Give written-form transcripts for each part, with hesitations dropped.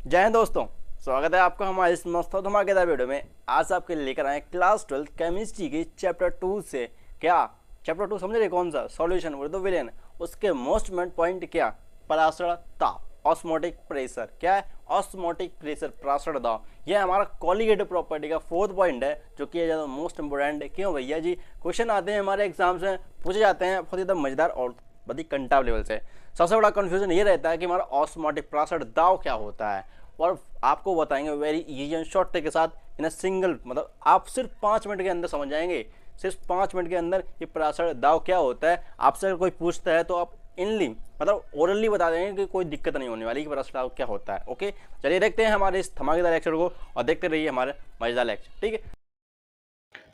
जय हिंद दोस्तों, स्वागत है आपका हमारे इस मस्त और धमाकेदार वीडियो में। आज आपके लिए लेकर आए क्लास 12 केमिस्ट्री की चैप्टर 2 से क्या चैप्टर 2 समझ रहे कौन सा सॉल्यूशन बोले तो विलेन, उसके मोस्ट इम्पोर्टेंट पॉइंट क्या, पराशर ताप, ऑस्मोटिक प्रेशर। क्या है ऑस्मोटिक प्रेशर, पराशर दाब। यह हमारा कॉलिगेटिव प्रॉपर्टी का फोर्थ पॉइंट है जो कि ज़्यादा मोस्ट इंपोर्टेंट है। क्यों भैया जी, क्वेश्चन आते हैं हमारे एग्जाम्स में, पूछे जाते हैं बहुत ज़्यादा मजेदार और बहुत ही कंटाव लेवल से। सबसे बड़ा कंफ्यूजन ये रहता है कि हमारा ऑस्मोटिक पराशर दाब क्या होता है, और आपको बताएंगे very easy and short trick के साथ इन सिंगल, मतलब आप सिर्फ 5 मिनट के अंदर समझ जाएंगे। सिर्फ 5 मिनट के अंदर ये पराशर दाव क्या होता है। आपसे अगर कोई पूछता है तो आप इनली मतलब ओरली बता देंगे कि कोई दिक्कत नहीं होने वाली कि पराशर दाव क्या होता है। ओके, चलिए देखते हैं हमारे इस धमाकेदार लेक्चर को और देखते रहिए हमारे मजेदार लेक्चर। ठीक है,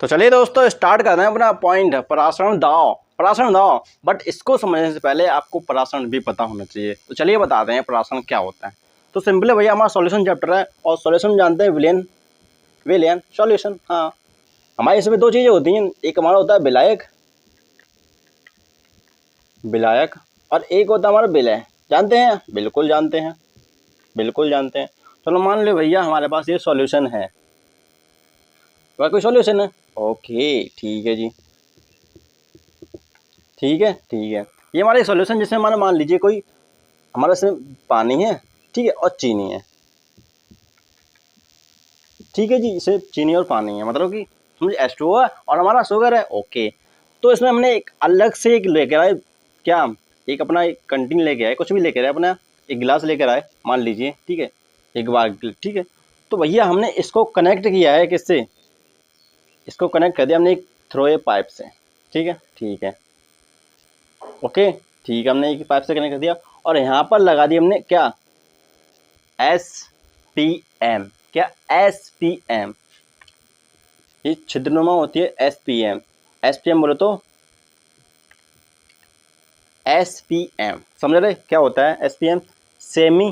तो चलिए दोस्तों स्टार्ट करते हैं अपना पॉइंट पराशरण दाव। पराशरण दाव, बट इसको समझने से पहले आपको पराशरण भी पता होना चाहिए। तो चलिए बताते हैं पराशरण क्या होता है। तो सिंपल है भैया, हमारा सॉल्यूशन चैप्टर है और सॉल्यूशन जानते हैं विलेन, विलेन सॉल्यूशन। हाँ, हमारे इसमें दो चीज़ें होती हैं, एक हमारा होता है विलायक, विलायक, और एक होता है हमारा विलय। जानते हैं? बिल्कुल जानते हैं, बिल्कुल जानते हैं। चलो मान लो भैया हमारे पास ये सॉल्यूशन है, वह कोई सॉल्यूशन है। ओके ठीक है जी, ठीक है ठीक है। ये हमारा सॉल्यूशन जिसमें हमारा मान लीजिए कोई हमारा इसमें पानी है, ठीक है, और चीनी है। ठीक है जी, सिर्फ चीनी और पानी है, मतलब कि समझे H2O है और हमारा शुगर है। ओके, तो इसमें हमने एक अलग से एक लेकर आए, क्या एक अपना एक कंटीन लेके आए, कुछ भी लेकर आए, अपना एक गिलास लेकर आए मान लीजिए, ठीक है, एक बार, ठीक है। तो भैया हमने इसको कनेक्ट किया है किससे, इसको कनेक्ट कर दिया हमने एक थ्रो पाइप से। ठीक है ठीक है, ओके ठीक है, हमने एक पाइप से कनेक्ट कर दिया और यहाँ पर लगा दी हमने क्या, SPM। क्या SPM, ये छिद्रनुमा होती है SPM। SPM बोले तो SPM, समझ रहे क्या होता है SPM? सेमी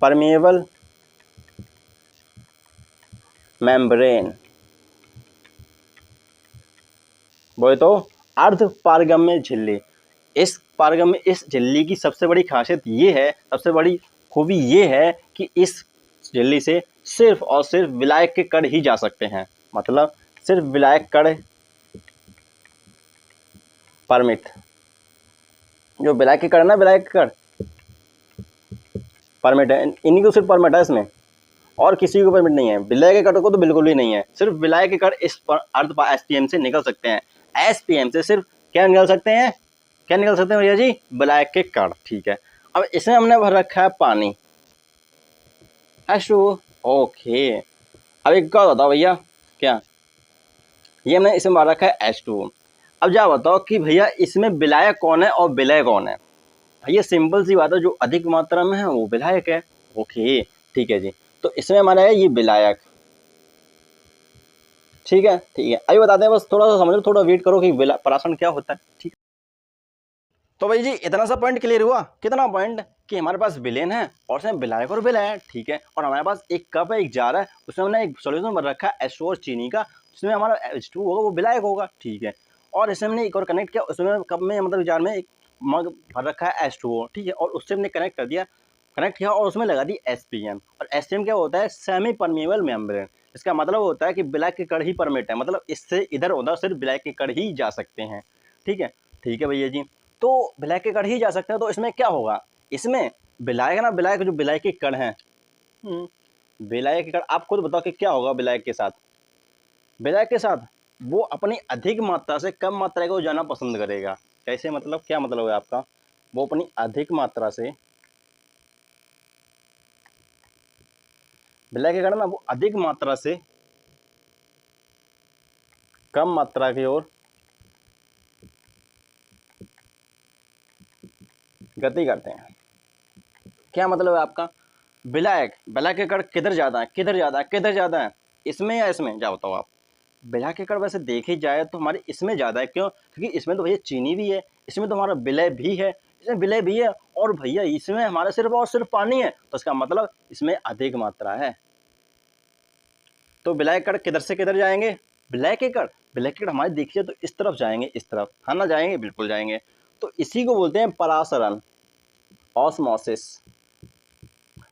परमेबल मेम्ब्रेन, बोले तो अर्ध पारगम्य झिल्ली। इस पारगम्य, इस झिल्ली की सबसे बड़ी खासियत ये है, सबसे बड़ी खूबी ये है कि इस झिल्ली से सिर्फ और सिर्फ विलायक के कण ही जा सकते हैं। मतलब सिर्फ विलायक कण परमिट, जो विलायक के कण ना, विलायक के कण परमिट है, इन्हीं को सिर्फ परमिट है इसमें, और किसी को परमिट नहीं है। विलायक के कण को तो बिल्कुल भी नहीं है, सिर्फ विलायक के कण इस अर्ध SPM से निकल सकते हैं। SPM से सिर्फ क्या निकल सकते हैं, क्या निकल सकते हैं भैया जी, विलायक के कण। ठीक है, अब इसमें हमने भर रखा है पानी H2O। ओके, अब एक क्या बताओ भैया, क्या ये हमने इसमें भर रखा है H2O। अब जा बताओ कि भैया इसमें विलायक कौन है और विलय कौन है। भैया सिंपल सी बात है, जो अधिक मात्रा में है वो विलायक है। ओके ठीक है जी, तो इसमें हमारा है ये विलायक। ठीक है ठीक है, अभी बताते हैं, बस थोड़ा सा समझ लो, थोड़ा वेट करो कि पराशरण क्या होता है। ठीक, तो भाई जी इतना सा पॉइंट क्लियर हुआ। कितना पॉइंट कि हमारे पास विलेन है और उसमें विलायक और विलय है। ठीक है, और हमारे पास एक कप है, एक जार है, उसमें हमने एक सॉल्यूशन भर रखा है H2O और चीनी का, उसमें हमारा H2 होगा वो विलायक होगा। ठीक है, और इसमें हमने एक और कनेक्ट किया, उसमें कप में मतलब जार में एक मग भर रखा है H2O। ठीक है, और उससे हमने कनेक्ट कर दिया, कनेक्ट किया और उसमें लगा दी SPM। और SPM क्या होता है, सेमी परमेबल मेम्ब्रेन। इसका मतलब होता है कि विलायक के कण ही परमिट है, मतलब इससे इधर उधर सिर्फ विलायक के कण ही जा सकते हैं। ठीक है भैया जी, तो विलायक के कण ही जा सकते हैं। तो इसमें क्या होगा, इसमें विलायक ना, विलायक जो विलायक के कण हैं, विलायक के कण, आप खुद बताओ कि क्या होगा विलायक के साथ। विलायक के साथ वो अपनी अधिक मात्रा से कम मात्रा को जाना पसंद करेगा। कैसे, मतलब क्या मतलब है आपका, वो अपनी अधिक मात्रा से, विलायक के कण ना वो अधिक मात्रा से कम मात्रा की ओर गति करते हैं। क्या मतलब है आपका, विलायक, विलायक के कण किधर ज्यादा है, किधर ज्यादा है, किधर ज्यादा है, इसमें या इसमें, क्या बताओ आप। विलायक के कण वैसे देखी जाए तो हमारे इसमें ज्यादा है। क्यों, क्योंकि इसमें तो भैया चीनी भी है, इसमें तो हमारा विलय भी है, इसमें विलय भी है, और भैया इसमें हमारा सिर्फ और सिर्फ पानी है, तो इसका मतलब इसमें अधिक मात्रा है। तो विलायक कण किधर से किधर जाएंगे, विलायक के कण, विलायक के कण हमारे देखिए तो इस तरफ जाएंगे, इस तरफ, हाँ ना, जाएंगे, बिल्कुल जाएंगे। तो इसी को बोलते हैं परासरण, ऑस्मोसिस।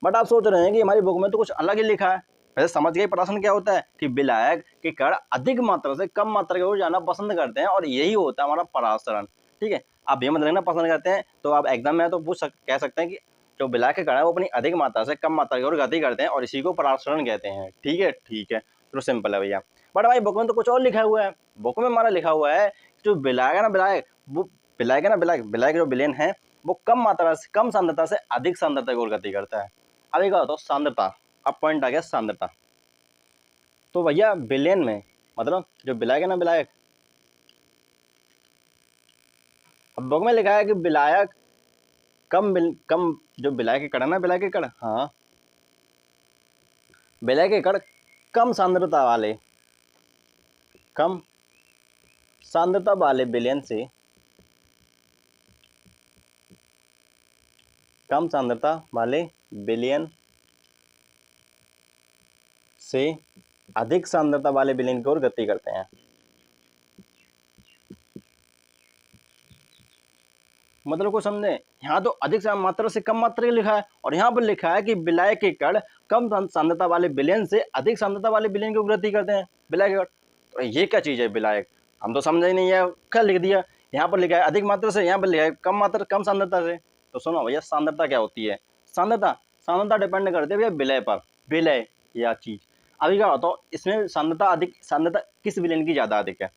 बट आप सोच रहे हैं कि हमारी बुक में तो कुछ अलग ही लिखा है। वैसे समझ गए पराशरण क्या होता है कि विलायक के कण अधिक मात्रा से कम मात्रा की ओर जाना पसंद करते हैं और यही होता है हमारा पराशरण। ठीक है, आप ये मत लिखना पसंद करते हैं, तो आप एग्जाम में तो कह सकते हैं कि जो विलायक के कण है वो अपनी अधिक मात्रा से कम मात्रा की ओर गति करते हैं और इसी को पराशरण कहते हैं। ठीक है, ठीक है, तो सिंपल है भैया। बट हमारी बुक में तो कुछ और लिखा हुआ है। बुक में हमारा लिखा हुआ है जो विलायक है ना, विलायक वो विलायक है ना, विलायक विलायक जो विलेन है वो कम मात्रा से कम सांद्रता से अधिक सांद्रता की ओर गति करता है। अब एक बात सांद्रता, अब पॉइंट आ गया सांद्रता। तो भैया विलेन में मतलब जो विलायक है ना, विलायक, अब बुक में लिखा है कि विलायक कम जो विलायक के कण है ना, विलायक के कण, हाँ, विलायक के कण कम सांद्रता वाले विलेन से कम सांद्रता वाले विलेन से अधिक सांद्रता वाले विलेन की ओर गति करते हैं। मतलब को समझे, यहाँ तो अधिक मात्रा से कम मात्रा की लिखा है और यहाँ पर लिखा है कि विलायक के कण कम सांद्रता वाले विलेन से अधिक सांद्रता वाले विलेन की ओर गति करते हैं, विलायक के कण। तो ये क्या चीज है विलायक, हम तो समझे ही नहीं है, क्या लिख दिया। यहाँ पर लिखा है अधिक मात्रा से, यहाँ पर लिखा है कम सांद्रता से। तो सुनो भैया सांद्रता क्या होती है। सांद्रता डिपेंड करती है भैया विलय पर, विलय या चीज। अभी क्या होता है इसमें सांद्रता किस विलेन की ज्यादा अधिक है,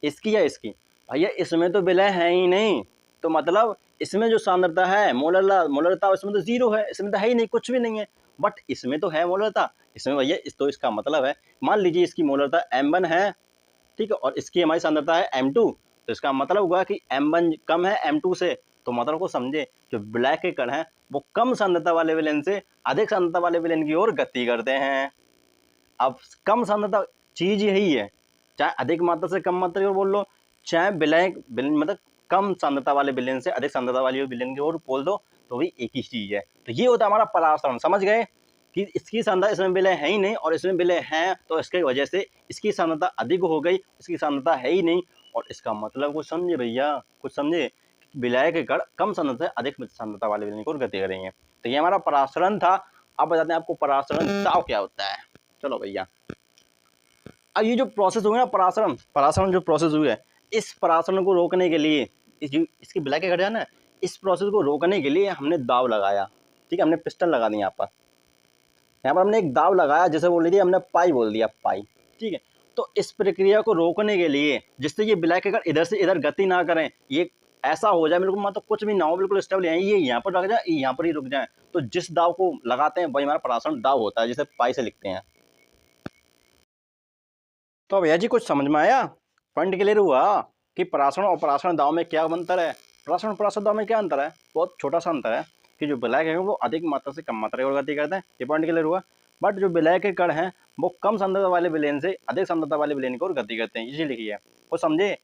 इसकी या इसकी। भैया इसमें तो विलय है ही नहीं, तो मतलब इसमें जो सांद्रता है मोलरता इसमें तो जीरो है, इसमें तो है ही नहीं, कुछ भी नहीं है। बट इसमें तो है मोलरता, इसमें भैया तो इसका मतलब है, मान लीजिए इसकी मोलरता m1 है, ठीक है, और इसकी हमारी सांद्रता है m2, तो इसका मतलब हुआ कि m1 कम है m2 से। तो मतलब को समझे, जो विलायक के कण है वो कम सांद्रता वाले विलेन से अधिक सांद्रता वाले विलेन की ओर गति करते हैं। अब कम सांद्रता चीज यही है, चाहे अधिक मात्रा से कम मात्रा की ओर बोल लो, चाहे विलायक मतलब कम सांद्रता वाले विलेन से अधिक सांद्रता वाले विलेन की ओर बोल दो, तो भी एक ही चीज है। तो ये होता है हमारा पराशरण। समझ गए कि इसकी सांद्रता, इसमें विलय है ही नहीं और इसमें विलय है, तो इसकी वजह से इसकी सांद्रता अधिक हो गई, इसकी सांद्रता है ही नहीं। और इसका मतलब कुछ समझे भैया, कुछ समझे, विलायक के कण कम सांद्रता से अधिक सांद्रता वाले विलेन की ओर गति करेंगे। तो ये हमारा पराशरण था। अब बताते हैं आपको पराशरण दाव क्या होता है। चलो भैया, अब ये जो प्रोसेस हुई ना पराशरण जो प्रोसेस हुई है, इस पराशरण को रोकने के लिए इसकी विलायक के कण है ना, इस प्रोसेस को रोकने के लिए हमने दाव लगाया। ठीक है, हमने पिस्टन लगा दिया यहाँ पर हमने एक दाव लगाया, जैसे बोल दिया हमने पाई बोल दिया, पाई। ठीक है, तो इस प्रक्रिया को रोकने के लिए, जिससे ये विलायक के कण इधर से इधर गति ना करें, ये ऐसा हो जाए बिल्कुल मतलब कुछ भी ना हो, बिल्कुल स्टेबल है, ये यहाँ पर रुक जाए, यहाँ पर ही रुक जाए, तो जिस दाव को लगाते हैं वही हमारा पराशरण दाव होता है, जिसे पाई से लिखते हैं। तो भैया जी कुछ समझ में आया, पॉइंट क्लियर हुआ कि पराशरण और पराशरण दाव में क्या अंतर है। पराशरण दाव में क्या अंतर है, बहुत छोटा सा अंतर है कि जो विलायक है वो अधिक मात्रा से कम मात्रा की गति करते हैं, ये पॉइंट क्लियर हुआ। बट जो विलायक के कण हैं वो कम सांद्रता वाले विलेन से अधिक सांद्रता वाले विलेन की ओर गति करते हैं, इसी लिखिए। वो समझे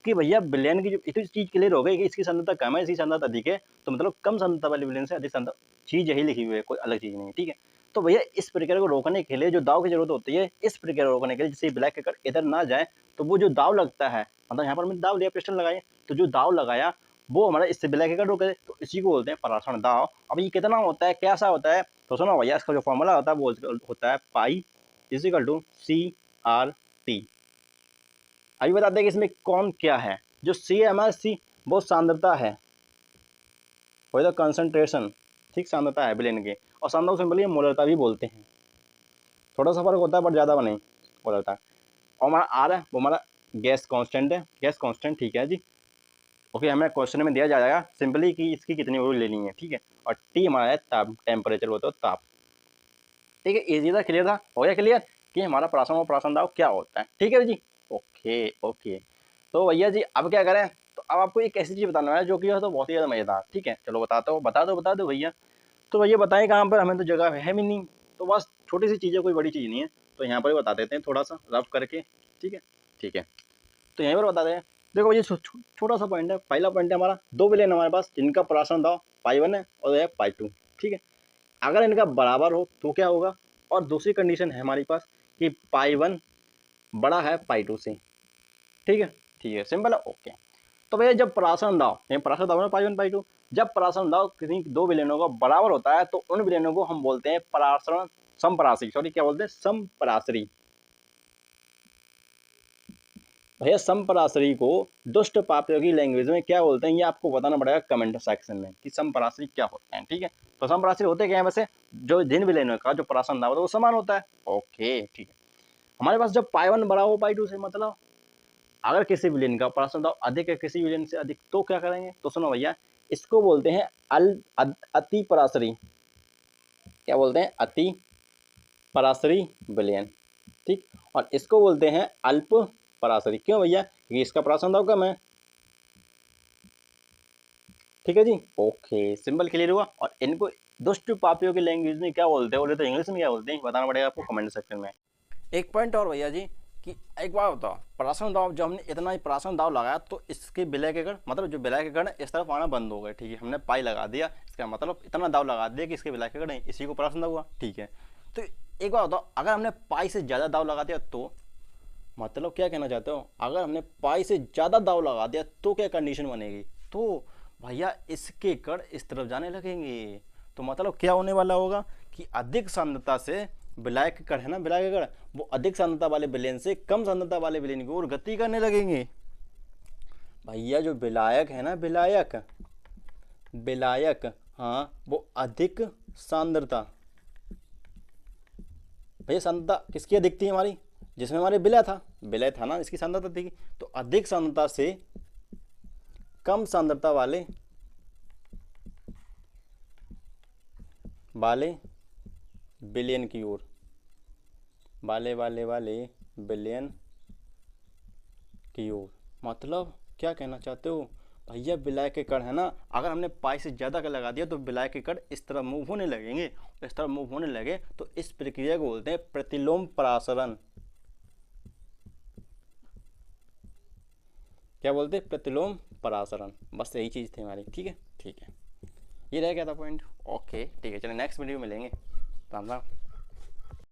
कि भैया विलेन की जो इतनी चीज क्लियर हो गई कि इसकी सांद्रता कम है, इसकी सांद्रता अधिक है, तो मतलब कम सांद्रता वाले विलेन से अधिक सांद्रता, चीज यही लिखी हुई है, कोई अलग चीज नहीं। ठीक है, तो भैया इस प्रक्रिया को रोकने के लिए जो दाव की जरूरत होती है, इस प्रक्रिया को रोकने के लिए जिससे विलायक के कण इधर ना जाए, तो वो जो दाव लगता है, मतलब यहाँ पर हमने दाव लिया, पिस्टन लगाए, तो जो दाव लगाया वो हमारा इससे विलायक के कण रोके, तो इसी को बोलते हैं पराशरण दाव। अब ये कितना होता है, कैसा होता है, तो सुनो भैया, इसका जो फॉर्मूला होता है वो होता है पाई इक्वल टू CRT। अभी बताते हैं कि इसमें कौन क्या है। जो C है हमारा, C वो सांद्रता है, वही तो कंसंट्रेशन, ठीक, सांद्रता है विलेन की, और सांद्रता को सिंपली मोलरता भी बोलते हैं। थोड़ा सा फर्क होता है बट ज़्यादा नहीं मोलरता। और हमारा R है वो हमारा गैस कांस्टेंट है, गैस कांस्टेंट, ठीक है जी। ओके, हमें क्वेश्चन में दिया जाएगा सिंपली कि इसकी कितनी वैल्यू लेनी है। ठीक है, और T हमारा है ताप, टेम्परेचर होता है ताप। ठीक है, इजी था, क्लियर था, हो गया क्लियर कि हमारा पराशरण और पराशरण दाव क्या होता है। ठीक है जी, ओके ओके। तो भैया जी अब क्या करें, तो अब आपको एक ऐसी चीज़ बताना है जो कि तो बहुत ही ज़्यादा मज़ेदार। ठीक है, चलो बता दो भैया। तो भैया बताएं कहाँ पर, हमें तो जगह है भी नहीं, तो बस छोटी सी चीज़ है, कोई बड़ी चीज़ नहीं है, तो यहाँ पर ही बता देते हैं थोड़ा सा रफ करके। ठीक है, ठीक है, तो यहीं पर बता दें। देखो भैया छोटा सा पॉइंट है, पहला पॉइंट है हमारा, दो विलेन हमारे पास जिनका पराशरण दाव पाई1 है और है पाई2। ठीक है, अगर इनका बराबर हो तो क्या होगा, और दूसरी कंडीशन है हमारे पास कि पाई1 बड़ा है पाई2 से। ठीक है, ठीक है, सिंपल है, ओके। तो भैया जब पराशरण दाव है पाई1 पाई2, जब परासरण दाव किसी दो विलयनों का बराबर होता है तो उन विलयनों को हम बोलते हैं परासरण समपराशरी, सॉरी क्या बोलते हैं, समपराशरी। भैया समपराशरी को दुष्ट पापियों की लैंग्वेज में क्या बोलते हैं, ये आपको बताना पड़ेगा कमेंट सेक्शन में कि समपराशरी क्या होते हैं। ठीक है, तो समपराशरी होते क्या है वैसे, जो जिन विलयनों का जो परासरण दाव होता है वो समान होता है। ओके ठीक है, हमारे पास जब पाई1 बड़ा हो पाई2 से, मतलब अगर किसी विलयन का परासरण दाव अधिक है किसी विलयन से अधिक तो क्या करेंगे, तो सुनो भैया, इसको बोलते हैं अति पराशरी। क्या बोलते हैं, अति पराशरी विलयन। ठीक, और इसको बोलते हैं अल्प पराशरी। क्यों भैया, क्योंकि इसका परासरण दाव कम है। ठीक है जी, ओके, सिंपल क्लियर हुआ। और इनको दुष्ट पापियों की लैंग्वेज में क्या बोलते हैं, बोले तो इंग्लिश में क्या बोलते हैं बताना पड़ेगा आपको कमेंट सेक्शन में। एक पॉइंट और भैया जी, कि एक बार बताओ, परासरण दाव जब हमने इतना ही परासरण दाव लगाया तो इसके विलय के गण, मतलब जो विलय के गण इस तरफ आना बंद हो गए। ठीक है, हमने पाई लगा दिया, इसका मतलब इतना दाव लगा दिया कि इसके विलय के गण इसी को परासरण दाव हुआ। ठीक है, तो एक बार बताओ, अगर हमने पाई से ज़्यादा दाव लगा दिया तो, मतलब क्या कहना चाहते हो, अगर हमने पाई से ज़्यादा दाव लगा दिया तो क्या कंडीशन बनेगी, तो भैया इसके कण इस तरफ जाने लगेंगे। तो मतलब क्या होने वाला होगा कि अधिक सांद्रता से विलायक कण है ना, विलायक कण, वो अधिक सांद्रता वाले विलयन से कम सांद्रता वाले विलयन की ओर गति करने लगेंगे। भैया जो विलायक है ना, विलायक, विलायक, हाँ, वो अधिक सांद्रता, भैया सांद्रता किसकी अधिक थी हमारी, जिसमें हमारे विलय था, विलय था ना, इसकी सांद्रता थी। तो अधिक सांद्रता से कम सांद्रता वाले विलयन की ओर, वाले विलयन की ओर। मतलब क्या कहना चाहते हो भैया, विलय के कण है ना, अगर हमने पाई से ज़्यादा का लगा दिया तो विलय के कण इस तरह मूव होने लगेंगे, इस तरह मूव होने लगे तो इस प्रक्रिया को बोलते हैं प्रतिलोम परासरण। क्या बोलते हैं, प्रतिलोम परासरण। बस यही चीज़ थी हमारी। ठीक है, ठीक है, ये रह गया था पॉइंट। ओके ठीक है, चलिए नेक्स्ट वीडियो में मिलेंगे। राम राम।